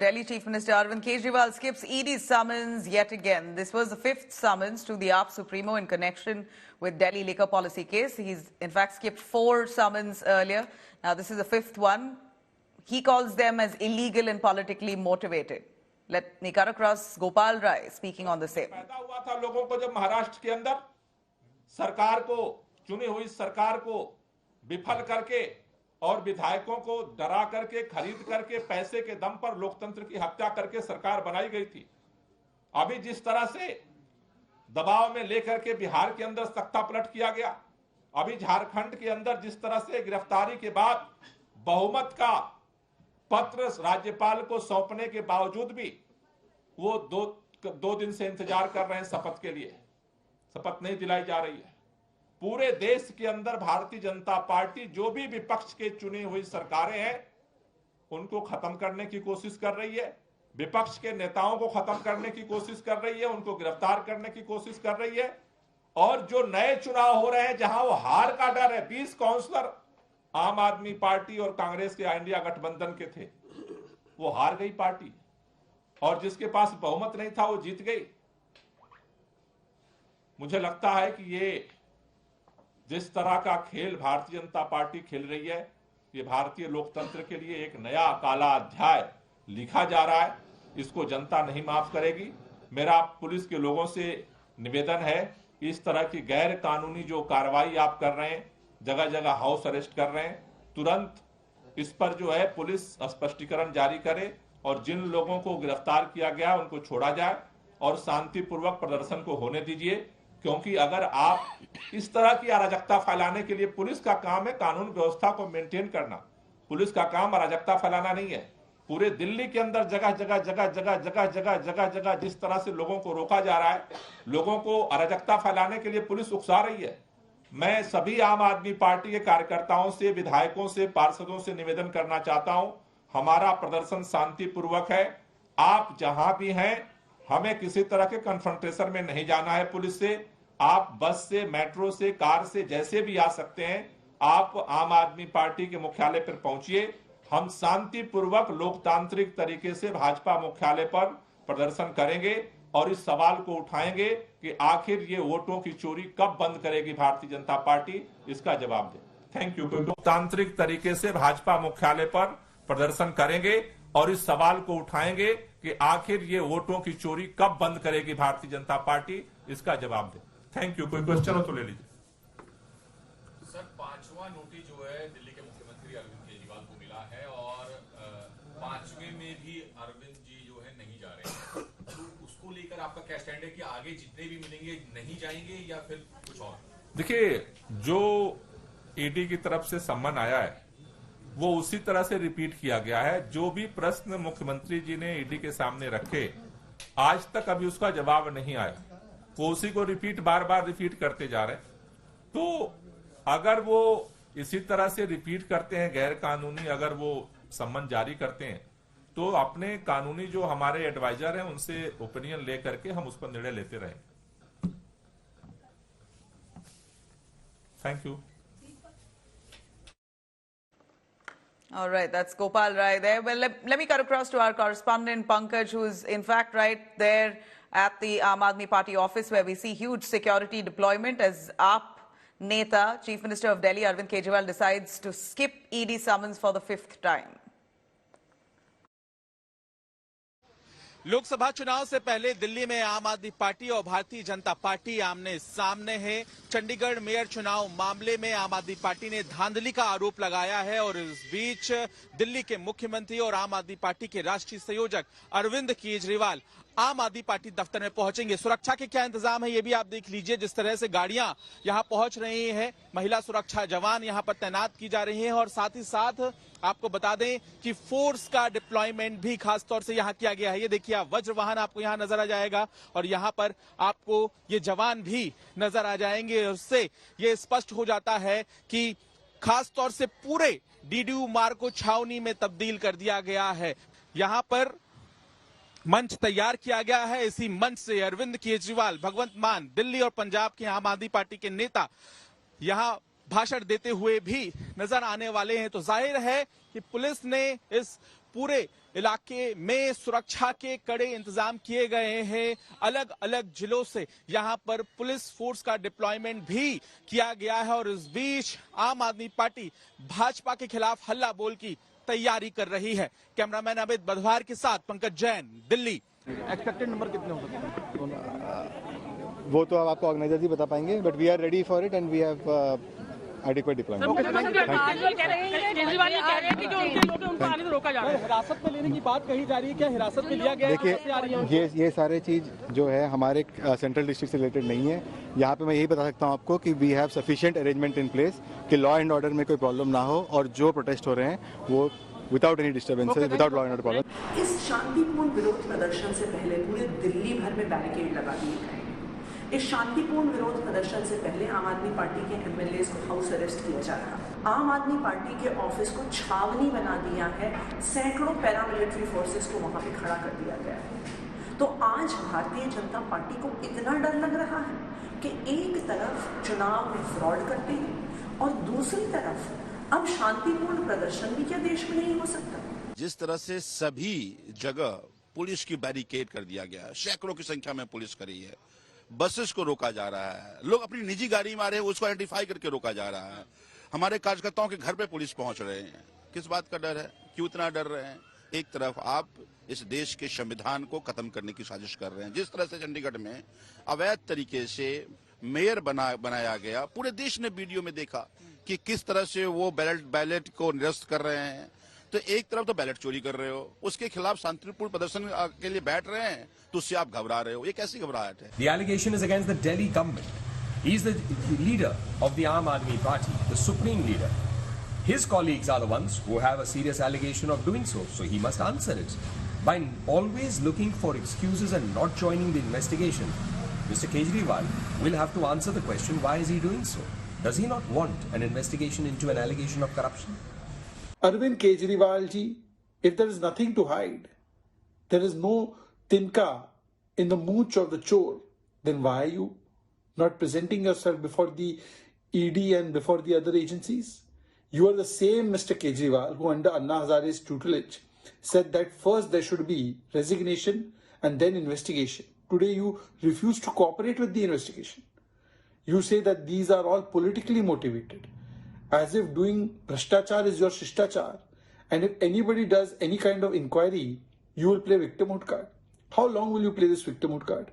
Delhi Chief Minister Arvind Kejriwal skips ED's summons yet again. This was the 5th summons to the AAP Supremo in connection with Delhi liquor policy case. He's in fact skipped 4 summons earlier. Now this is the 5th one. He calls them as illegal and politically motivated. Let me cut across Gopal Rai speaking on the same. पैदा हुआ था लोगों को जब महाराष्ट्र के अंदर सरकार को, चुनी हुई सरकार को विफल करके और विधायकों को डरा करके, खरीद करके, पैसे के दम पर लोकतंत्र की हत्या करके सरकार बनाई गई थी। अभी जिस तरह से दबाव में लेकर के बिहार के अंदर सत्ता पलट किया गया, अभी झारखंड के अंदर जिस तरह से गिरफ्तारी के बाद बहुमत का पत्र राज्यपाल को सौंपने के बावजूद भी वो दो दिन से इंतजार कर रहे हैं शपथ के लिए, शपथ नहीं दिलाई जा रही है। पूरे देश के अंदर भारतीय जनता पार्टी जो भी विपक्ष के चुनी हुई सरकारें हैं उनको खत्म करने की कोशिश कर रही है, विपक्ष के नेताओं को खत्म करने की कोशिश कर रही है, उनको गिरफ्तार करने की कोशिश कर रही है। और जो नए चुनाव हो रहे हैं जहां वो हार का डर है, 20 काउंसलर आम आदमी पार्टी और कांग्रेस के इंडिया गठबंधन के थे, वो हार गई पार्टी, और जिसके पास बहुमत नहीं था वो जीत गई। मुझे लगता है कि ये जिस तरह का खेल भारतीय जनता पार्टी खेल रही है, ये भारतीय लोकतंत्र के लिए एक नया काला अध्याय लिखा जा रहा है। इसको जनता नहीं माफ करेगी। मेरा पुलिस के लोगों से निवेदन है, इस तरह की गैर कानूनी जो कार्रवाई आप कर रहे हैं, जगह जगह हाउस अरेस्ट कर रहे हैं, तुरंत इस पर जो है पुलिस स्पष्टीकरण जारी करे और जिन लोगों को गिरफ्तार किया गया उनको छोड़ा जाए और शांतिपूर्वक प्रदर्शन को होने दीजिए। क्योंकि अगर आप इस तरह की अराजकता फैलाने के लिए, पुलिस का काम है कानून व्यवस्था को मेंटेन करना, पुलिस का काम अराजकता फैलाना नहीं है। पूरे दिल्ली के अंदर जगह जगह जगह जगह जगह जगह जगह जगह जिस तरह से लोगों को रोका जा रहा है, लोगों को अराजकता फैलाने के लिए पुलिस उकसा रही है। मैं सभी आम आदमी पार्टी के कार्यकर्ताओं से, विधायकों से, पार्षदों से निवेदन करना चाहता हूं, हमारा प्रदर्शन शांतिपूर्वक है। आप जहां भी हैं, हमें किसी तरह के कन्फ्रंटेशन में नहीं जाना है पुलिस से। आप बस से, मेट्रो से, कार से, जैसे भी आ सकते हैं, आप आम आदमी पार्टी के मुख्यालय पर पहुंचिए। हम शांतिपूर्वक लोकतांत्रिक तरीके से भाजपा मुख्यालय पर प्रदर्शन करेंगे और इस सवाल को उठाएंगे कि आखिर ये वोटों की चोरी कब बंद करेगी भारतीय जनता पार्टी, इसका जवाब दे। Thank you. लोकतांत्रिक तरीके से भाजपा मुख्यालय पर प्रदर्शन करेंगे और इस सवाल को उठाएंगे कि आखिर ये वोटों की चोरी कब बंद करेगी भारतीय जनता पार्टी, इसका जवाब दे। Thank you. कोई क्वेश्चन हो तो ले लीजिए। सर, 5वां नोटिस जो है दिल्ली के मुख्यमंत्री अरविंद केजरीवाल को मिला है और 5वें में भी अरविंद जी जो है नहीं जा रहे हैं, तो उसको लेकर आपका क्या स्टैंड है कि आगे जितने भी मिलेंगे नहीं जाएंगे या फिर कुछ और? देखिए, जो ईडी की तरफ से सम्मन आया है वो उसी तरह से रिपीट किया गया है। जो भी प्रश्न मुख्यमंत्री जी ने ईडी के सामने रखे, आज तक अभी उसका जवाब नहीं आया, वो उसी को बार बार रिपीट करते जा रहे हैं। तो अगर वो इसी तरह से रिपीट करते हैं, गैर कानूनी अगर वो सम्मन जारी करते हैं, तो अपने कानूनी जो हमारे एडवाइजर हैं उनसे ओपिनियन लेकर के हम उस पर निर्णय लेते रहेंगे। Thank you. All right, that's Gopal Rai there. Well, let me cut across to our correspondent Pankaj, who's in fact right there at the Aam Aadmi Party office, where we see huge security deployment as AAP Neta, Chief Minister of Delhi Arvind Kejriwal, decides to skip ED summons for the 5th time. Lok Sabha चुनाव से पहले दिल्ली में आम आदमी party और Bharatiya Janata party आमने सामने है। चंडीगढ़ मेयर चुनाव मामले में आम आदमी पार्टी ने धांधली का आरोप लगाया है और इस बीच दिल्ली के मुख्यमंत्री और आम आदमी पार्टी के राष्ट्रीय संयोजक अरविंद केजरीवाल आम आदमी पार्टी दफ्तर में पहुंचेंगे। सुरक्षा के क्या इंतजाम है ये भी आप देख लीजिए, जिस तरह से गाड़ियां यहां पहुंच रही हैं, महिला सुरक्षा जवान यहां पर तैनात की जा रही हैं और साथ ही साथ आपको बता दें कि फोर्स का डिप्लॉयमेंट भी खास तौर से यहां किया गया है। ये देखिए, आप वज्र वाहन आपको यहां नजर आ जाएगा और यहां पर आपको ये जवान भी नजर आ जाएंगे। उससे ये स्पष्ट हो जाता है कि खास तौर से पूरे डीडीयू मार्ग को छावनी में तब्दील कर दिया गया है। यहां पर मंच तैयार किया गया है। इसी मंच से अरविंद केजरीवाल, भगवंत मान, दिल्ली और पंजाब के आम आदमी पार्टी के नेता यहां भाषण देते हुए भी नजर आने वाले हैं। तो जाहिर है कि पुलिस ने इस पूरे इलाके में सुरक्षा के कड़े इंतजाम किए गए हैं। अलग अलग जिलों से यहां पर पुलिस फोर्स का डिप्लॉयमेंट भी किया गया है और इस बीच आम आदमी पार्टी भाजपा के खिलाफ हल्ला बोल की तैयारी कर रही है। कैमरामैन अमित बधवार के साथ पंकज जैन, दिल्ली। एक्सपेक्टेड नंबर कितने हो सकते हैं वो तो आपको ऑर्गेनाइजर्स ही बता पाएंगे, but we are ready for it and we have adequate deployment. हिरासत में लेने की बात कही जा रही है, क्या हिरासत में लिया गया है? देखिए ये सारे चीज जो है हमारे सेंट्रल डिस्ट्रिक्ट से रिलेटेड नहीं है। यहाँ पे मैं यही बता सकता हूँ आपको कि we have sufficient arrangement in place कि लॉ एंड ऑर्डर में कोई प्रॉब्लम ना हो और जो प्रोटेस्ट हो रहे हैं वो without any disturbances, without law and order problem. इस शांतिपूर्ण विरोध प्रदर्शन से पहले पूरे दिल्ली भर में बैरिकेड लगा दिए गए। इस शांतिपूर्ण विरोध प्रदर्शन से पहले आम आदमी पार्टी के एमएलए को हाउस अरेस्ट किया जा रहा। आम आदमी पार्टी के ऑफिस को छावनी बना दिया है, सैकड़ों पैरामिलिट्री फोर्सेस को वहां पे खड़ा कर दिया गया है। तो आज भारतीय जनता पार्टी को इतना डर लग रहा है कि एक तरफ चुनाव में फ्रॉड करते हैं और दूसरी तरफ अब शांतिपूर्ण प्रदर्शन भी क्या देश में नहीं हो सकता। जिस तरह से सभी जगह पुलिस की बैरिकेड कर दिया गया है, सैकड़ों की संख्या में पुलिस करी है, बसेस को रोका जा रहा है, लोग अपनी निजी गाड़ी में आ रहे हैं उसको आइडेंटिफाई करके रोका जा रहा है, हमारे कार्यकर्ताओं के घर पे पुलिस पहुंच रहे हैं। किस बात का डर है, क्यों इतना डर रहे हैं? एक तरफ आप इस देश के संविधान को खत्म करने की साजिश कर रहे हैं। जिस तरह से चंडीगढ़ में अवैध तरीके से मेयर बनाया गया, पूरे देश ने वीडियो में देखा कि किस तरह से वो बैलेट को निरस्त कर रहे हैं। तो एक तरफ तो बैलेट चोरी कर रहे हो, उसके खिलाफ शांतिपूर्ण प्रदर्शन के लिए बैठ रहे हैं, तो उससे आप घबरा रहे हो। ये कैसी घबराहट है? The allegation is against the Delhi government. He is the leader of the Aam Aadmi Party, the supreme leader. His colleagues are the ones who have a serious allegation of doing so, so he must answer it. By always looking for excuses and not joining the investigation, Mr. Kejriwal will have to answer the question, why is he doing so? Does he not want an investigation into an allegation of corruption? Arvind Kejriwal ji, if there is nothing to hide, there is no tinka in the mooch of the chore, then why are you not presenting yourself before the ED and before the other agencies? You are the same Mr. Kejriwal who under Anna Hazare's tutelage said that first there should be resignation and then investigation. Today you refuse to cooperate with the investigation. You say that these are all politically motivated, as if doing bhrashtachar is your shishtachar, and if anybody does any kind of inquiry, you will play victimhood card. How long will you play this victimhood card?